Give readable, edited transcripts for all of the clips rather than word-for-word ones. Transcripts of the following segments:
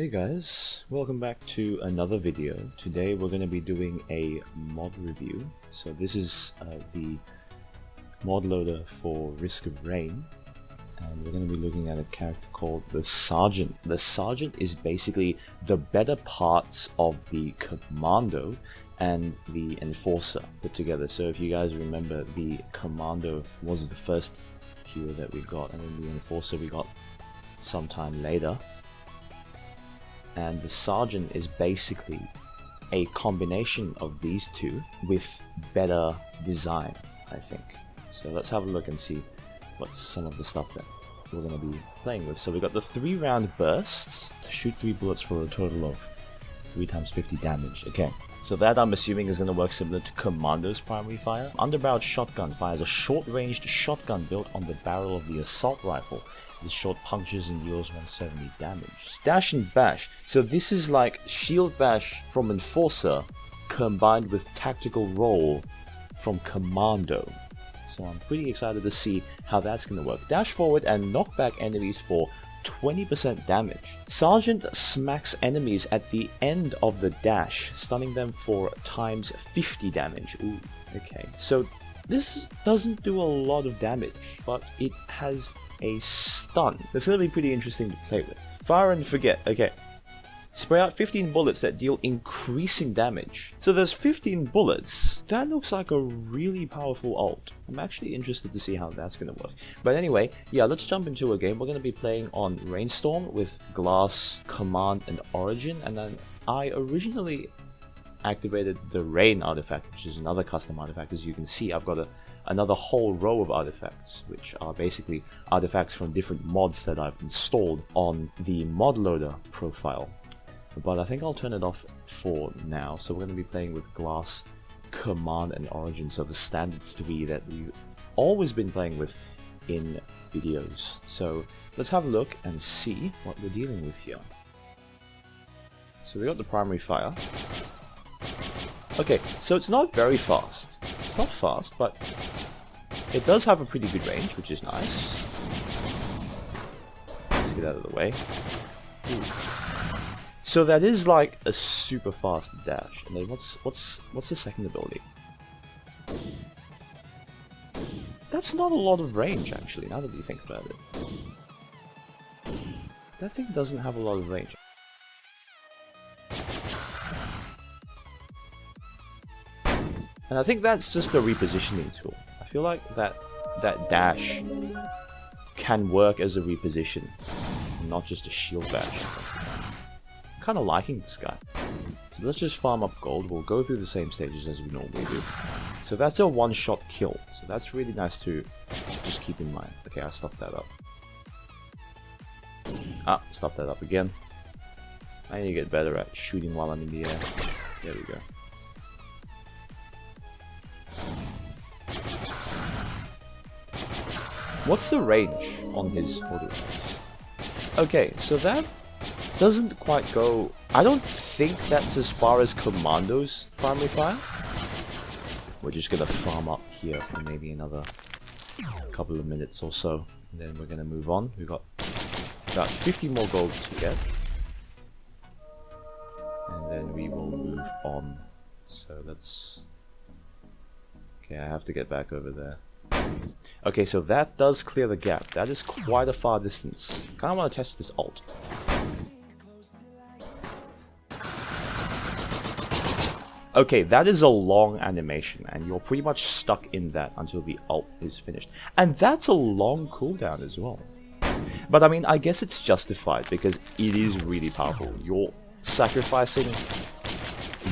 Hey guys, welcome back to another video. Today we're going to be doing a mod review. So this is the mod loader for Risk of Rain, and we're going to be looking at a character called the Sergeant. The Sergeant is basically the better parts of the Commando and the Enforcer put together. So if you guys remember, the Commando was the first hero that we got, and then the Enforcer we got sometime later. And the Sergeant is basically a combination of these two with better design, I think. So let's have a look and see what's some of the stuff that we're going to be playing with. So we got the 3-round burst, shoot 3 bullets for a total of 3 times 50 damage. Okay, so that I'm assuming is going to work similar to Commando's primary fire. Underbarreled shotgun fires a short-ranged shotgun built on the barrel of the assault rifle. This shot punctures and deals 170 damage. Dash and bash. So this is like shield bash from Enforcer combined with tactical roll from Commando. So I'm pretty excited to see how that's going to work. Dash forward and knock back enemies for 20% damage. Sergeant smacks enemies at the end of the dash, stunning them for times 50 damage. Ooh, okay. So this doesn't do a lot of damage, but it has a stun. That's going to be pretty interesting to play with. Fire and forget. Okay. Spray out 15 bullets that deal increasing damage. So there's 15 bullets. That looks like a really powerful ult. I'm actually interested to see how that's going to work. But anyway, yeah, let's jump into a game. We're going to be playing on Rainstorm with Glass, Command, and Origin. And then I originally activated the Rain artifact, which is another custom artifact. As you can see, I've got another whole row of artifacts, which are basically artifacts from different mods that I've installed on the mod loader profile. But I think I'll turn it off for now. So we're going to be playing with Glass, Command, and Origin. So the standard 3 that we've always been playing with in videos. So let's have a look and see what we're dealing with here. So we got the primary fire. Okay, so it's not very fast. It's not fast, but it does have a pretty good range, which is nice. Let's get out of the way. Ooh. So that is like a super fast dash. And then what's the second ability? That's not a lot of range, actually, now that you think about it. That thing doesn't have a lot of range. And I think that's just a repositioning tool. I feel like that dash can work as a reposition, not just a shield bash. I'm kind of liking this guy. So let's just farm up gold. We'll go through the same stages as we normally do. So that's a one-shot kill. So that's really nice to just keep in mind. Okay, I stuffed that up. Ah, stuffed that up again. I need to get better at shooting while I'm in the air. There we go. What's the range on his auto? Okay, so that doesn't quite go. I don't think that's as far as Commando's primary fire. We're just gonna farm up here for maybe another couple of minutes or so, and then we're gonna move on. We've got about 50 more gold to get, and then we will move on. So let's. Okay, I have to get back over there. Okay, so that does clear the gap. That is quite a far distance. Kind of want to test this ult. Okay, that is a long animation, and you're pretty much stuck in that until the ult is finished. And that's a long cooldown as well. But I mean, I guess it's justified because it is really powerful. You're sacrificing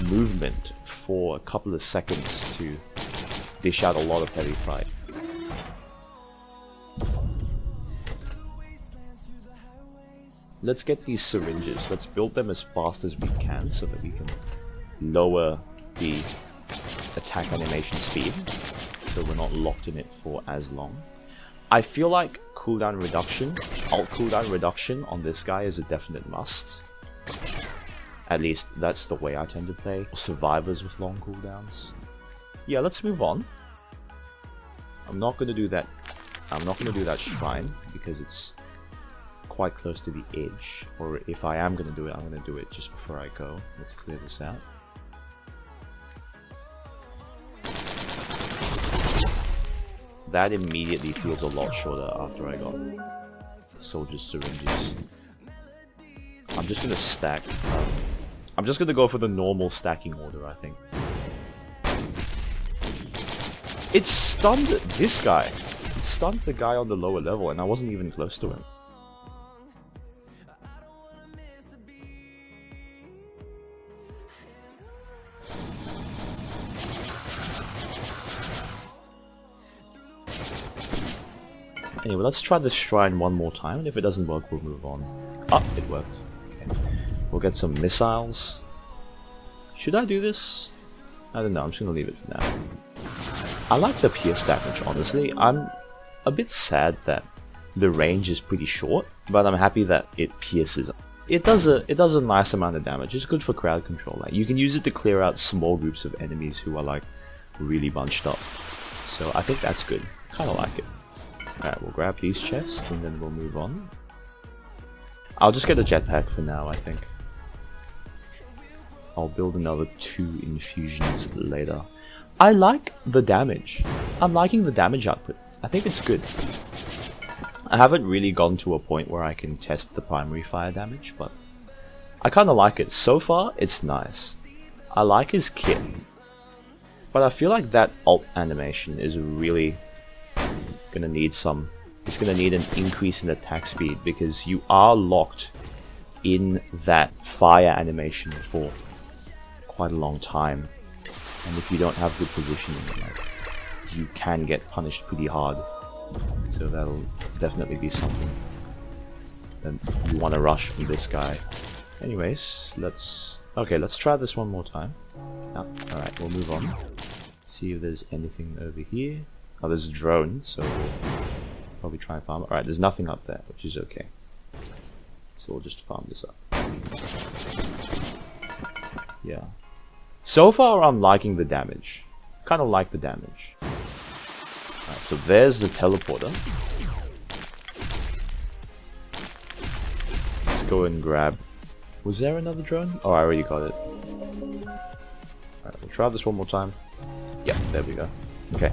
movement for a couple of seconds to dish out a lot of heavy fire. Let's get these syringes. Let's build them as fast as we can so that we can lower the attack animation speed, so we're not locked in it for as long. I feel like cooldown reduction, ult cooldown reduction on this guy is a definite must. At least that's the way I tend to play survivors with long cooldowns. Yeah, let's move on. I'm not going to do that. I'm not going to do that shrine because it's quite close to the edge, or if I am going to do it, I'm going to do it just before I go. Let's clear this out. That immediately feels a lot shorter after I got soldier's syringes. I'm just going to stack. I'm just going to go for the normal stacking order, I think. It stunned this guy. It stunned the guy on the lower level, and I wasn't even close to him. Anyway, let's try this shrine one more time, and if it doesn't work, we'll move on. Ah, it worked. Okay. We'll get some missiles. Should I do this? I don't know, I'm just gonna leave it for now. I like the pierce damage, honestly. I'm a bit sad that the range is pretty short, but I'm happy that it pierces. It does a nice amount of damage. It's good for crowd control. Like, you can use it to clear out small groups of enemies who are like really bunched up. So I think that's good. Kinda like it. Alright, we'll grab these chests and then we'll move on. I'll just get a jetpack for now, I think. I'll build another 2 infusions later. I like the damage. I'm liking the damage output. I think it's good. I haven't really gone to a point where I can test the primary fire damage, but I kinda like it. So far, it's nice. I like his kit. But I feel like that alt animation is really gonna need some... It's gonna need an increase in attack speed because you are locked in that fire animation for quite a long time. And if you don't have good positioning, like, you can get punished pretty hard. So that'll definitely be something that you want to rush from this guy. Anyways, let's try this one more time. Oh, alright, we'll move on. See if there's anything over here. Oh, there's a drone, so we'll probably try and farm it. Alright, there's nothing up there, which is okay. So we'll just farm this up. Yeah. So far, I'm liking the damage. Kind of like the damage. Alright, so there's the teleporter. Let's go and grab... Was there another drone? Oh, I already got it. Alright, we'll try this one more time. Yeah, there we go. Okay.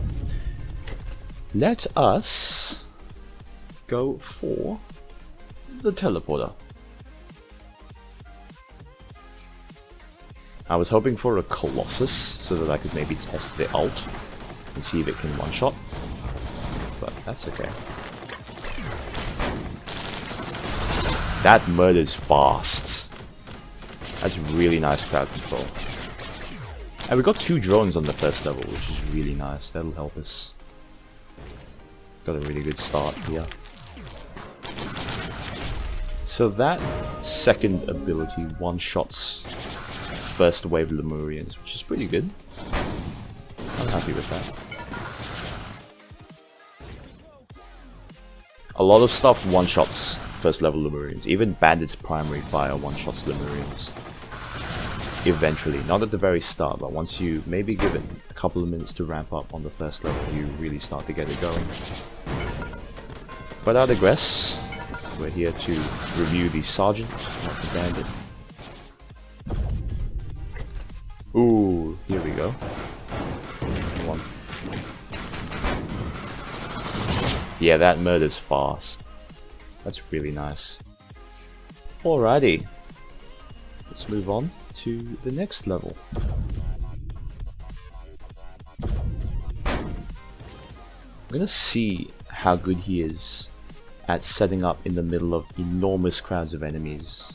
Let us go for the teleporter. I was hoping for a Colossus so that I could maybe test the ult and see if it can one-shot, but that's okay. That murders fast. That's really nice crowd control. And we got 2 drones on the first level, which is really nice. That'll help us. Got a really good start here. So that second ability one-shots first wave Lemurians, which is pretty good. I'm happy with that. A lot of stuff one-shots first level Lemurians. Even Bandit's primary fire one-shots Lemurians. Eventually, not at the very start, but once you maybe give it a couple of minutes to ramp up on the first level, you really start to get it going. But I digress. We're here to review the Sergeant, not the Bandit. Ooh, here we go. One. Yeah, that murders fast. That's really nice. Alrighty. Let's move on to the next level. I'm gonna see how good he is at setting up in the middle of enormous crowds of enemies.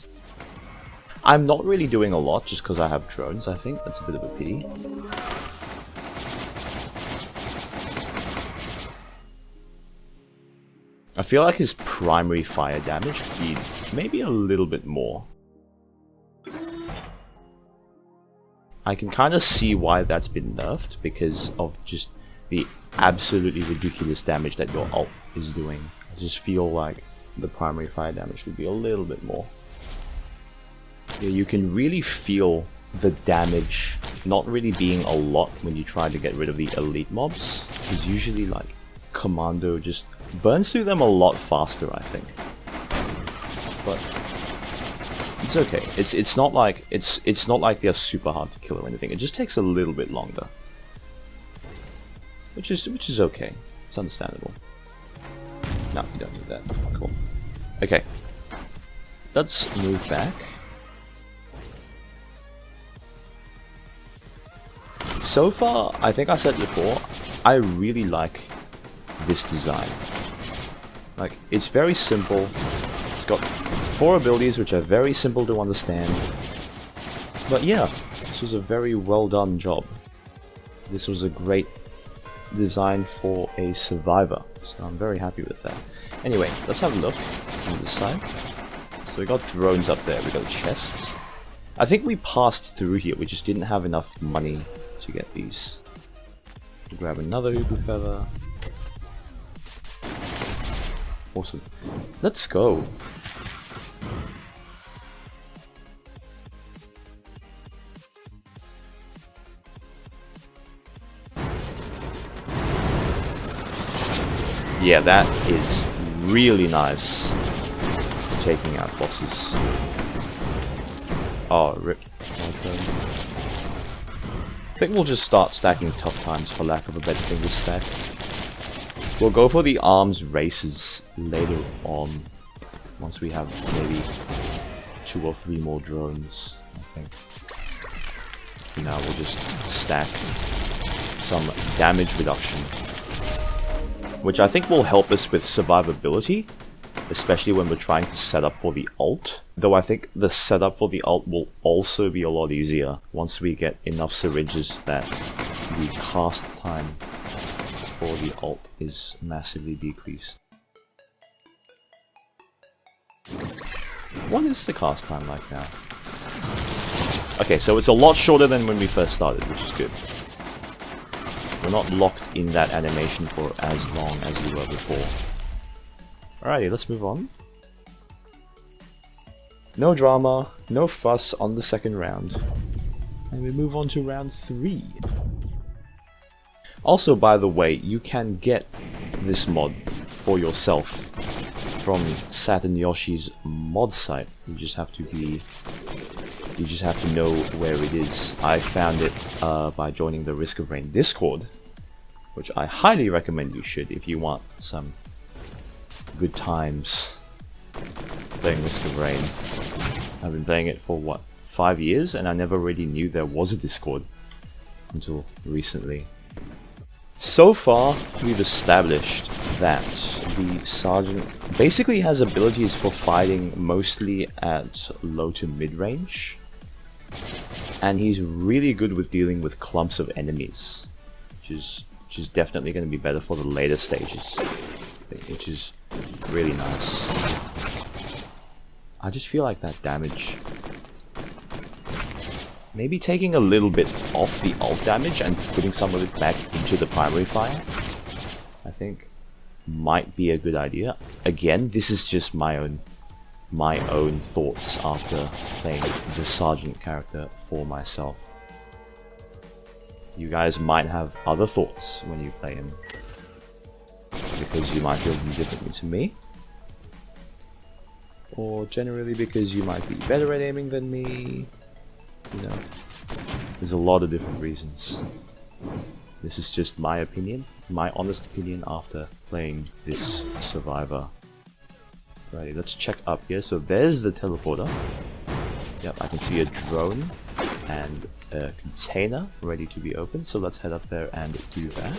I'm not really doing a lot just because I have drones, I think. That's a bit of a pity. I feel like his primary fire damage could be maybe a little bit more. I can kind of see why that's been nerfed because of just the absolutely ridiculous damage that your ult is doing. I just feel like the primary fire damage would be a little bit more. Yeah, you can really feel the damage not really being a lot when you try to get rid of the elite mobs, because usually like Commando just burns through them a lot faster, I think. but it's okay. It's not like it's not like they're super hard to kill or anything. It just takes a little bit longer, which is okay. It's understandable. No, you don't need that. Cool. Okay, let's move back. So far, I think I said before, I really like this design. Like, it's very simple. It's got 4 abilities which are very simple to understand. But yeah, this was a very well done job. This was a great design for a survivor, so I'm very happy with that. Anyway, let's have a look on this side. So we got drones up there, we got chests. I think we passed through here, we just didn't have enough money to get these. We'll grab another Hoopoe feather. Awesome. Let's go. Yeah, that is really nice for taking out bosses. Oh, rip. I think we'll just start stacking tough times for lack of a better thing to stack. We'll go for the arms races later on, once we have maybe 2 or 3 more drones, I think. For now we'll just stack some damage reduction, which I think will help us with survivability, especially when we're trying to set up for the ult. Though I think the setup for the ult will also be a lot easier once we get enough syringes that the cast time for the ult is massively decreased. What is the cast time like now? Okay, so it's a lot shorter than when we first started, which is good. We're not locked in that animation for as long as we were before. Alrighty, let's move on. No drama, no fuss on the second round. And we move on to round 3. Also, by the way, you can get this mod for yourself from Saturnyoshi's mod site. You just have to know where it is. I found it by joining the Risk of Rain Discord, which I highly recommend you should if you want some good times playing Risk of Rain. I've been playing it for what, 5 years, and I never really knew there was a Discord until recently. So far, we've established that the Sergeant basically has abilities for fighting mostly at low to mid range, and he's really good with dealing with clumps of enemies, which is definitely going to be better for the later stages, which is really nice. I just feel like that damage, maybe taking a little bit off the ult damage and putting some of it back into the primary fire, I think might be a good idea. Again, this is just my own thoughts after playing the Sergeant character for myself. You guys might have other thoughts when you play him, because you might feel them differently to me, or generally because you might be better at aiming than me. You know, there's a lot of different reasons. This is just my opinion, my honest opinion after playing this survivor. Right, let's check up here. So there's the teleporter. Yep, I can see a drone and a container ready to be opened. So let's head up there and do that.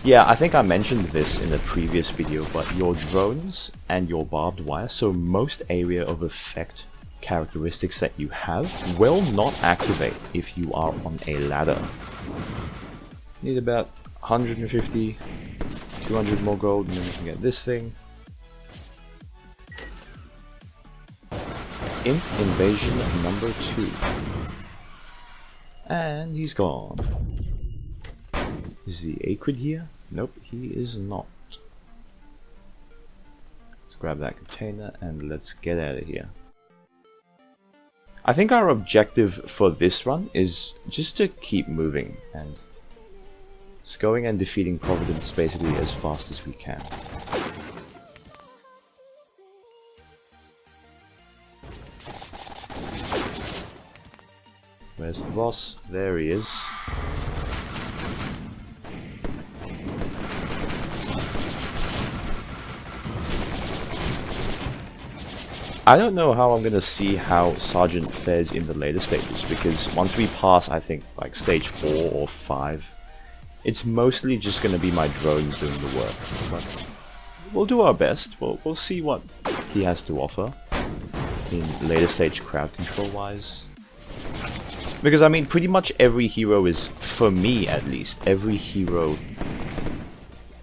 Yeah, I think I mentioned this in a previous video, but your drones and your barbed wire, so most area of effect characteristics that you have will not activate if you are on a ladder. Need about 150, 200 more gold, and then we can get this thing. Imp Invasion number 2. And he's gone. Is the Acrid here? Nope, he is not. Let's grab that container and let's get out of here. I think our objective for this run is just to keep moving and just going and defeating Providence basically as fast as we can. Where's the boss? There he is. I don't know how I'm gonna see how Sergeant fares in the later stages, because once we pass, I think, like stage 4 or 5, it's mostly just gonna be my drones doing the work. But we'll do our best. We'll see what he has to offer in later stage crowd control wise. Because I mean, pretty much every hero is, for me at least, every hero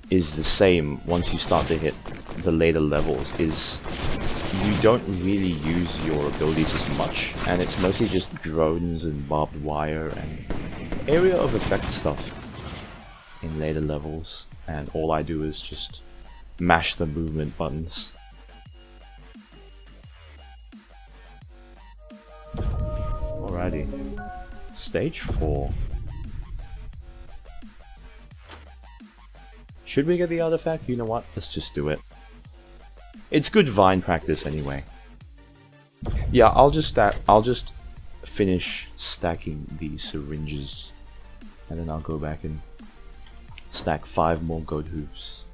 is the same once you start to hit the later levels, is you don't really use your abilities as much, and it's mostly just drones and barbed wire and area of effect stuff in later levels, and all I do is just mash the movement buttons. Alrighty. Stage 4. Should we get the artifact? You know what? Let's just do it. It's good vine practice anyway. Yeah, I'll just finish stacking the syringes, and then I'll go back and stack 5 more goat hooves.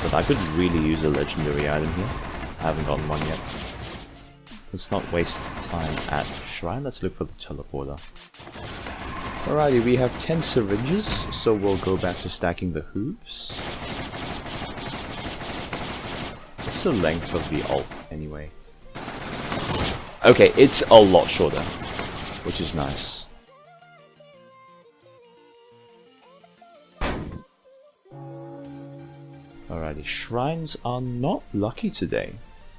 But I could really use a legendary item here. I haven't gotten one yet. Let's not waste time at shrine. Let's look for the teleporter. Alrighty, we have 10 syringes, so we'll go back to stacking the hooves. What's the length of the ult, anyway? Okay, it's a lot shorter, which is nice. Alrighty, shrines are not lucky today,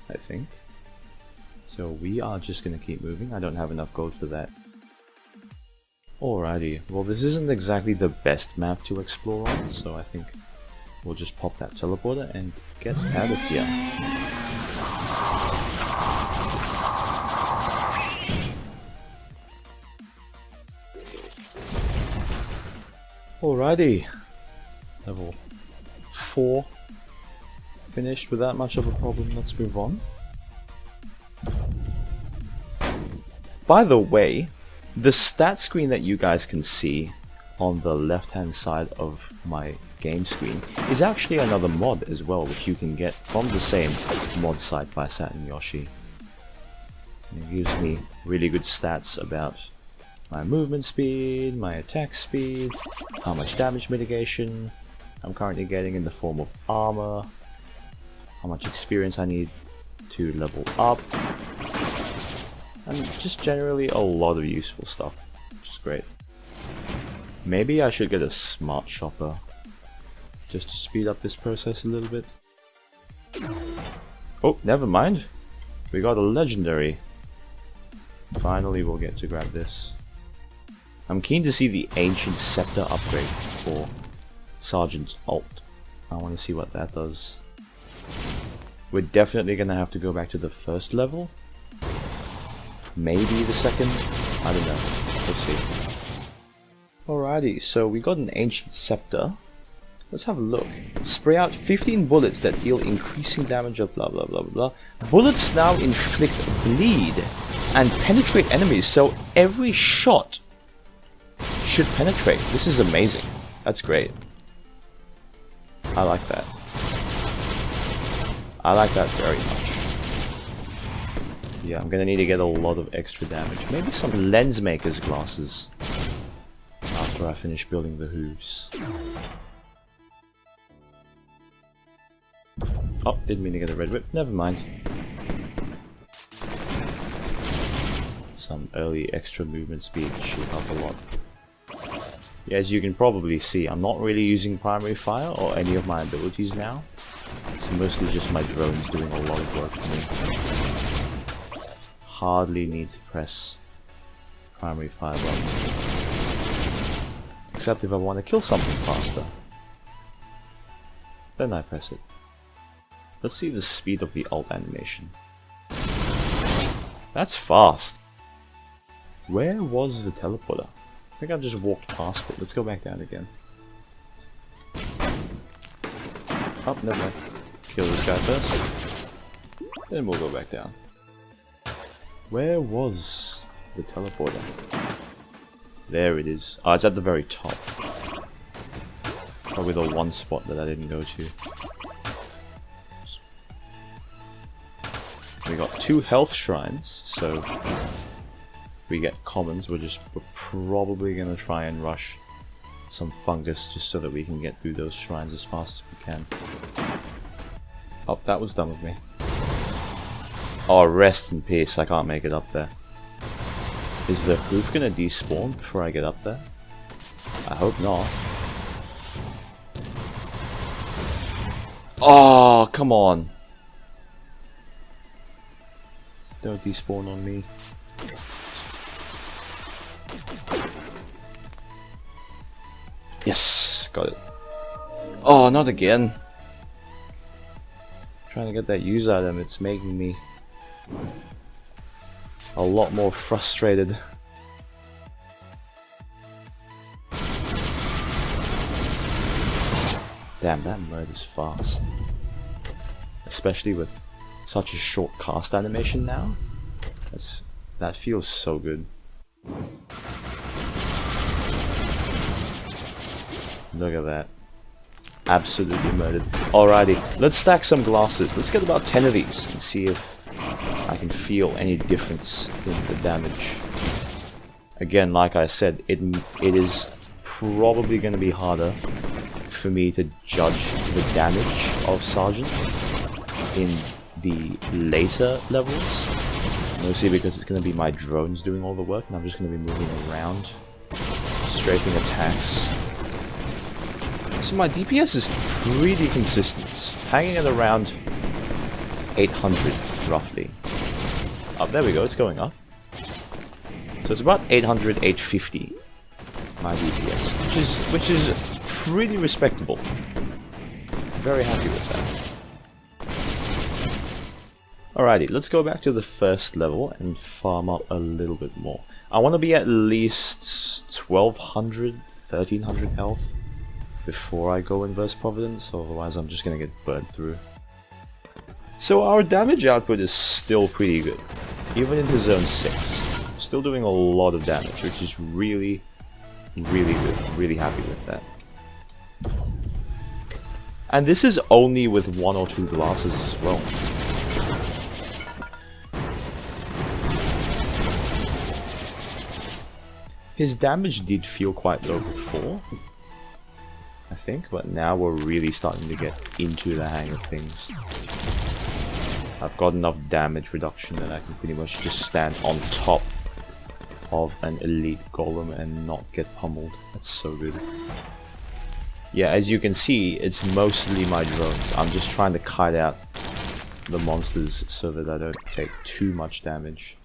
I think. So we are just gonna keep moving. I don't have enough gold for that. Alrighty, well this isn't exactly the best map to explore on, so I think we'll just pop that teleporter and get out of here. Alrighty, level 4 finished without much of a problem. Let's move on. By the way, the stat screen that you guys can see on the left hand side of my game screen is actually another mod as well, which you can get from the same mod site by Saturnyoshi. It gives me really good stats about my movement speed, my attack speed, how much damage mitigation I'm currently getting in the form of armor, how much experience I need to level up, and just generally a lot of useful stuff, which is great. Maybe I should get a smart shopper just to speed up this process a little bit. Oh, never mind. We got a legendary. Finally we'll get to grab this. I'm keen to see the ancient scepter upgrade for Sergeant's ult. I want to see what that does. We're definitely gonna have to go back to the first level. Maybe the second? I don't know. We'll see. Alrighty, so we got an ancient scepter. Let's have a look. Spray out 15 bullets that deal increasing damage of blah blah blah blah. Bullets now inflict bleed and penetrate enemies, so every shot should penetrate. This is amazing. That's great. I like that. I like that very much. Yeah, I'm gonna need to get a lot of extra damage. Maybe some lens maker's glasses after I finish building the hooves. Oh, didn't mean to get a red whip. Never mind. Some early extra movement speed should help a lot. Yeah, as you can probably see, I'm not really using primary fire or any of my abilities now. It's mostly just my drones doing a lot of work for me. Hardly need to press primary fire button. Except if I want to kill something faster. Then I press it. Let's see the speed of the ult animation. That's fast. Where was the teleporter? I think I just walked past it. Let's go back down again. Oh, never mind. Kill this guy first. Then we'll go back down. Where was the teleporter? There it is. Oh, it's at the very top. Probably the one spot that I didn't go to. We got 2 health shrines, so if we get commons, we're probably gonna try and rush some fungus just so that we can get through those shrines as fast as we can. Oh, that was done with me. Oh, rest in peace, I can't make it up there. Is the hoof gonna despawn before I get up there? I hope not. Oh, come on. Don't despawn on me. Yes, got it. Oh, not again. Trying to get that use item, it's making me a lot more frustrated. Damn, that mode is fast. Especially with such a short cast animation now. That feels so good. Look at that. Absolutely murdered. Alrighty, let's stack some glasses. Let's get about 10 of these and see if I can feel any difference in the damage. Again, like I said, it is probably going to be harder for me to judge the damage of Sergeant in the later levels. Mostly because it's going to be my drones doing all the work and I'm just going to be moving around, strafing attacks. So my DPS is pretty consistent, hanging at around 800 roughly. Oh, there we go, it's going up. So it's about 800, 850 my DPS, which is pretty respectable. Very happy with that. Alrighty, let's go back to the first level and farm up a little bit more. I want to be at least 1200, 1300 health before I go Inverse Providence, otherwise I'm just going to get burned through. So our damage output is still pretty good, even into Zone 6. Still doing a lot of damage, which is really, really good. Really happy with that. And this is only with 1 or 2 glasses as well. His damage did feel quite low before, I think, but now we're really starting to get into the hang of things. I've got enough damage reduction that I can pretty much just stand on top of an elite golem and not get pummeled. That's so good. Yeah, as you can see, it's mostly my drones. I'm just trying to kite out the monsters so that I don't take too much damage.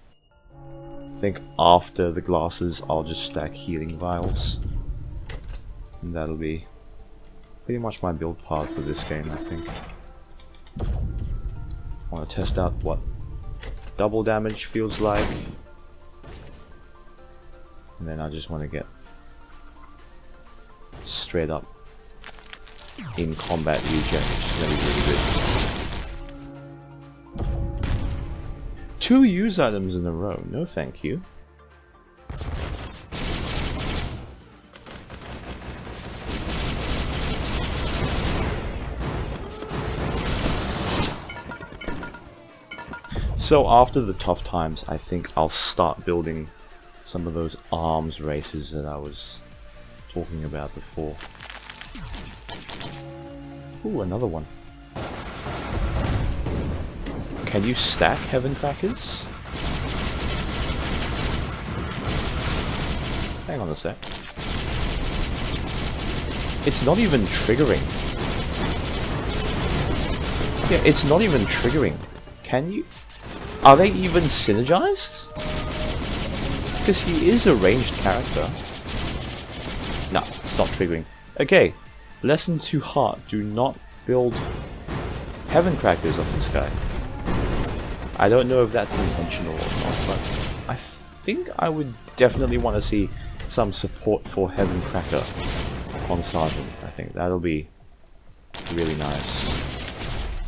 I think after the glasses, I'll just stack healing vials. And that'll be pretty much my build part for this game, I think. I want to test out what double damage feels like. And then I just want to get straight up in combat regen, which is going to be really good. 2 use items in a row, no thank you. So after the tough times, I think I'll start building some of those arms races that I was talking about before. Ooh, another one. Can you stack Heaven Crackers? Hang on a sec. It's not even triggering. Yeah, it's not even triggering. Can you? Are they even synergized? Because he is a ranged character. No, it's not triggering. Okay, lesson to heart. Do not build Heaven Crackers on this guy. I don't know if that's intentional or not, but I think I would definitely want to see some support for Heaven Cracker on Sergeant. I think that'll be really nice.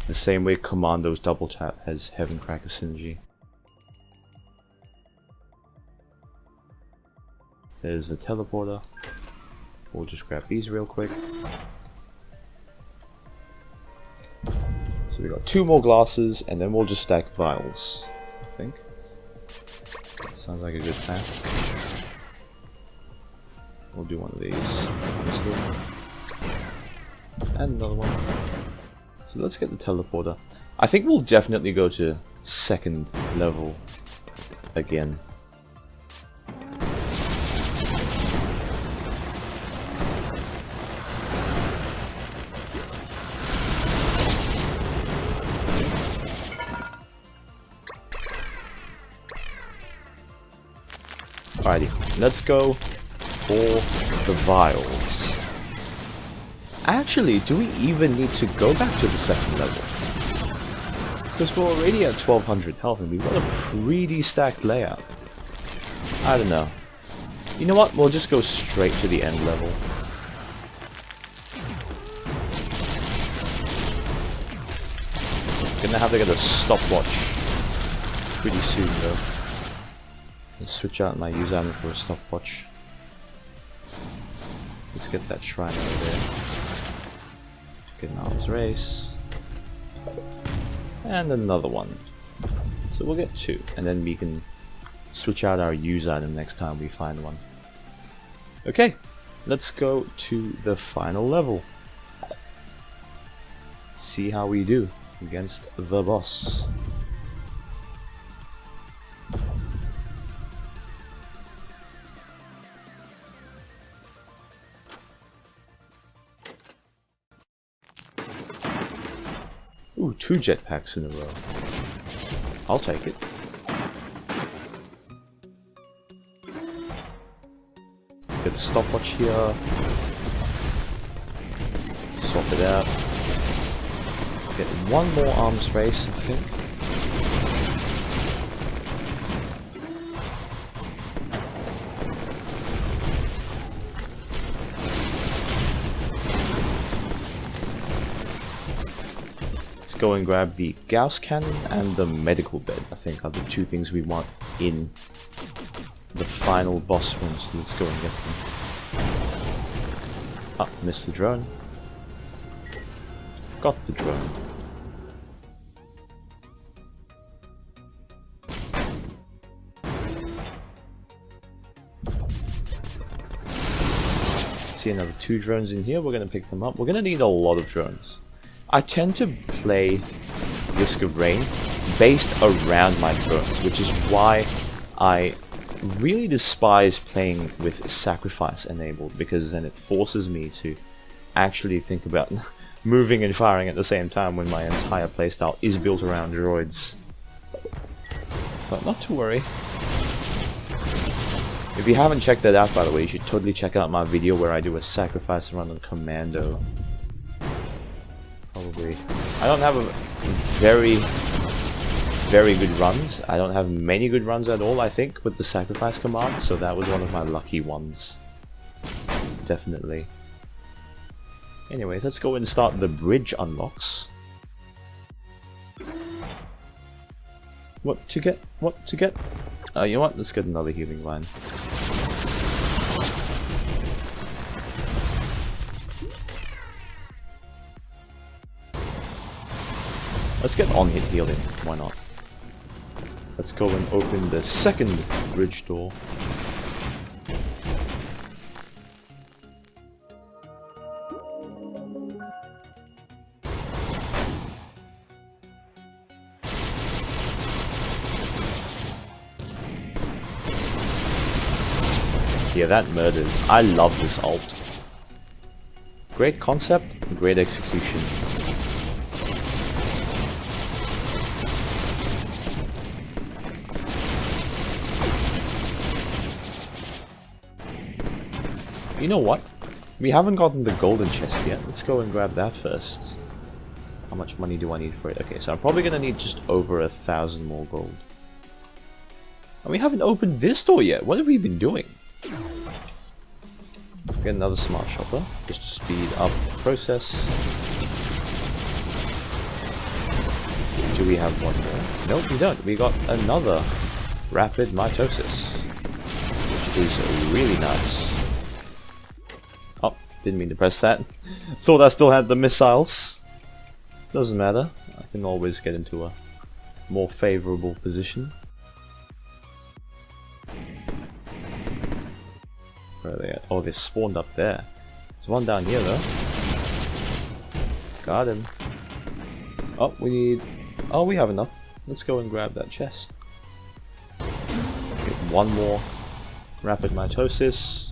The same way Commando's double tap has Heaven Cracker synergy. There's a teleporter. We'll just grab these real quick. So we got 2 more glasses, and then we'll just stack vials, I think. Sounds like a good plan. We'll do one of these, obviously. And another one. So let's get the teleporter. I think we'll definitely go to 2nd level again. Alrighty, let's go for the vials. Actually, do we even need to go back to the 2nd level? Because we're already at 1200 health and we've got a pretty stacked layout. I don't know. You know what? We'll just go straight to the end level. Gonna have to get a stopwatch pretty soon though. Let's switch out my user item for a stopwatch. Let's get that shrine over there. Get an arms race. And another one. So we'll get 2, and then we can switch out our user item next time we find one. Okay, let's go to the final level. See how we do against the boss. Ooh, 2 jetpacks in a row. I'll take it. Get the stopwatch here. Swap it out. Get 1 more arms race, I think. Go and grab the Gauss cannon and the medical bed, I think are the 2 things we want in the final boss room, so let's go and get them. Ah, missed the drone. Got the drone. See another 2 drones in here, we're going to pick them up. We're going to need a lot of drones. I tend to play Risk of Rain based around my drones, which is why I really despise playing with Sacrifice enabled, because then it forces me to actually think about moving and firing at the same time when my entire playstyle is built around droids. But not to worry. If you haven't checked that out, by the way, you should totally check out my video where I do a Sacrifice run on Commando. Probably. I don't have a very good runs. I don't have many good runs at all, I think, with the Sacrifice command, so that was one of my lucky ones. Definitely. Anyways, let's go and start the bridge unlocks. What to get? What to get? You know what? Let's get another healing line. Let's get on-hit healing, why not? Let's go and open the 2nd bridge door. Yeah, that murders. I love this ult. Great concept, great execution. You know what? We haven't gotten the golden chest yet. Let's go and grab that first. How much money do I need for it? Okay, so I'm probably gonna need just over 1,000 more gold. And we haven't opened this door yet. What have we been doing? Get another smart shopper, just to speed up the process. Do we have one more? Nope, we don't. We got another rapid mitosis, which is really nice. Oh, didn't mean to press that. Thought I still had the missiles. Doesn't matter. I can always get into a more favorable position. Where are they at? Oh, they spawned up there. There's one down here though. Got him. Oh, we need... Oh, we have enough. Let's go and grab that chest. Get one more rapid mitosis.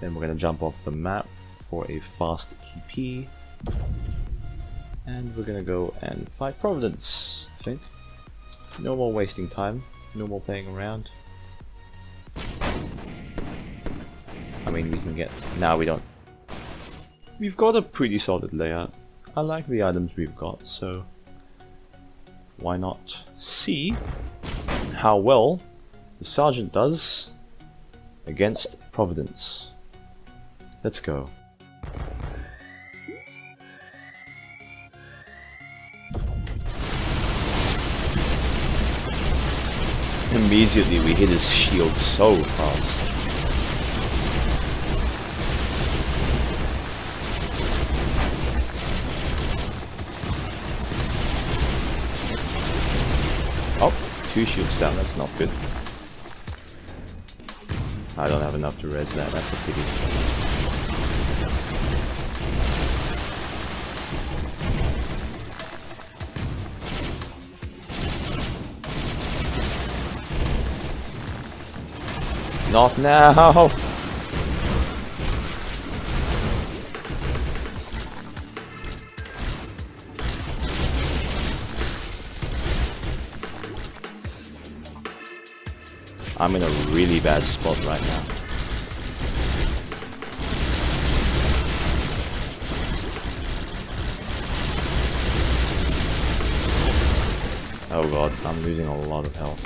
Then we're going to jump off the map for a fast TP. And we're going to go and fight Providence, I think. No more wasting time. No more playing around. I mean, we can get... Now we don't. We've got a pretty solid layout. I like the items we've got, so why not see how well the Sergeant does against Providence. Let's go. Immediately we hit his shield so fast. Oh, 2 shields down, that's not good. I don't have enough to res that, that's a pity. Not now! I'm in a really bad spot right now. Oh god, I'm losing a lot of health.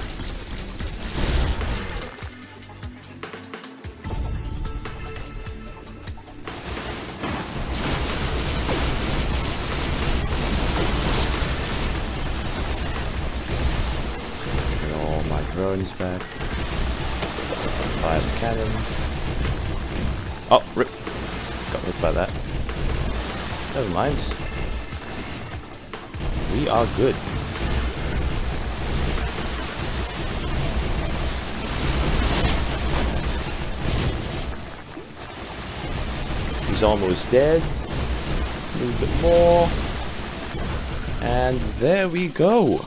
Get all my drones back. Fire the cannon. Oh, rip. Got hit by that. Never mind. We are good. He's almost dead. A little bit more. And there we go.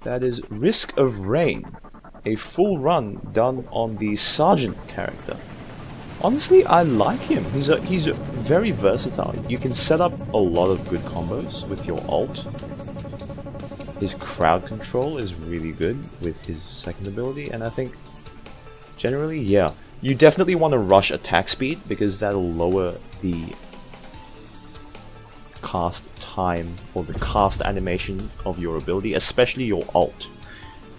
That is Risk of Rain. A full run done on the Sergeant character. Honestly, I like him. He's very versatile. You can set up a lot of good combos with your ult. His crowd control is really good with his second ability, and I think generally, yeah, you definitely want to rush attack speed because that'll lower the cast time or the cast animation of your ability, especially your ult,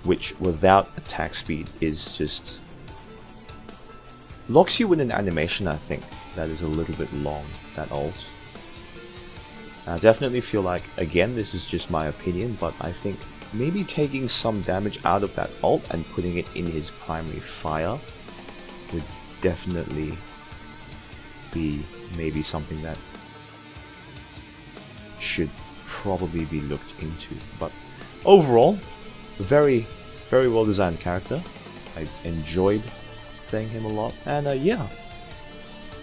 which without attack speed is just locks you in an animation, I think, that is a little bit long, that ult. I definitely feel like, again, this is just my opinion, but I think maybe taking some damage out of that ult and putting it in his primary fire would definitely be maybe something that should probably be looked into. But overall, very, very well designed character. I enjoyed playing him a lot, and yeah,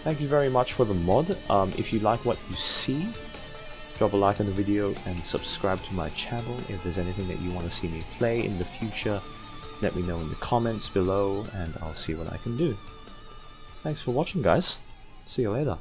thank you very much for the mod. If you like what you see, drop a like on the video and subscribe to my channel. If there's anything that you want to see me play in the future, let me know in the comments below and I'll see what I can do. Thanks for watching, guys. See you later.